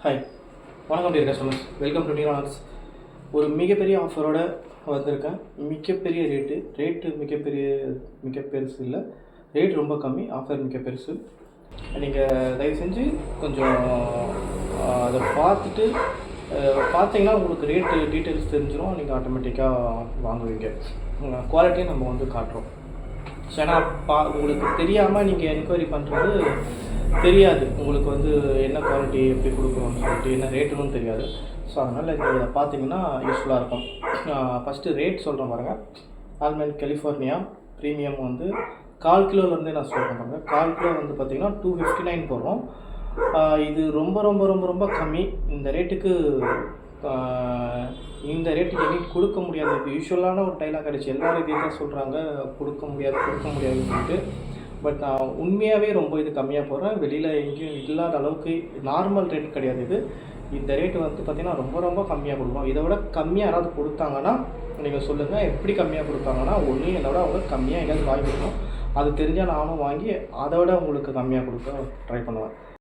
Hi, வணக்கம் dear customers, welcome to new arts. ஒரு மிகப்பெரிய ஆஃபரோட வந்திருக்கேன். மிகப்பெரிய ரேட்டு மிக பெருசு இல்லை, ரேட் ரொம்ப கம்மி, ஆஃபர் மிக பெருசு. நீங்கள் தயவு செஞ்சு கொஞ்சம் அதை பார்த்துட்டு பார்த்தீங்கன்னா உங்களுக்கு ரேட்டு டீட்டெயில்ஸ் தெரிஞ்சிடும். நீங்கள் ஆட்டோமேட்டிக்காக வாங்குவீங்க. குவாலிட்டியும் நம்ம வந்து காட்டுறோம். ஸோ ஏன்னா உங்களுக்கு தெரியாமல் நீங்கள் என்கொயரி பண்ணுறது தெரியாது. உங்களுக்கு வந்து என்ன குவாலிட்டி எப்படி கொடுக்கணும்னு சொல்லிட்டு என்ன ரேட்டுன்னு தெரியாது. ஸோ அதனால் இதை பார்த்தீங்கன்னா யூஸ்ஃபுல்லாக இருக்கும். ஃபஸ்ட்டு ரேட் சொல்கிறேன் பாருங்கள். ஆல்மண்ட் கலிஃபோர்னியா ப்ரீமியம் வந்து 1/4 கிலோலேருந்தே நான் சொல்கிறேன் பாருங்கள். 1/4 கிலோ வந்து பார்த்திங்கன்னா 259 போடுறோம். இது ரொம்ப ரொம்ப ரொம்ப ரொம்ப கம்மி. இந்த ரேட்டுக்கு எங்கேயும் கொடுக்க முடியாது. இது யூஸ்வலான ஒரு டைலாக் ஆகிடுச்சு. எல்லோரும் இதே தான் சொல்கிறாங்க, கொடுக்க முடியாதுன்னு சொல்லிட்டு. பட் நான் உண்மையாகவே ரொம்ப இது கம்மியாக போடுறேன். வெளியில் எங்கேயும் இல்லாத அளவுக்கு நார்மல் ரேட் கிடையாது இது. இந்த ரேட்டு வந்து பார்த்திங்கன்னா ரொம்ப ரொம்ப கம்மியாக கொடுப்போம். இதை விட கம்மியாக யாராவது கொடுத்தாங்கன்னா நீங்கள் சொல்லுங்கள். எப்படி கம்மியாக கொடுத்தாங்கன்னா ஒன்று என்னை விட அவங்க கம்மியாக எங்கேயாவது வாங்கி கொடுக்கணும். அது தெரிஞ்சால் நானும் வாங்கி அதை விட உங்களுக்கு கம்மியாக கொடுக்க ட்ரை பண்ணுவேன்.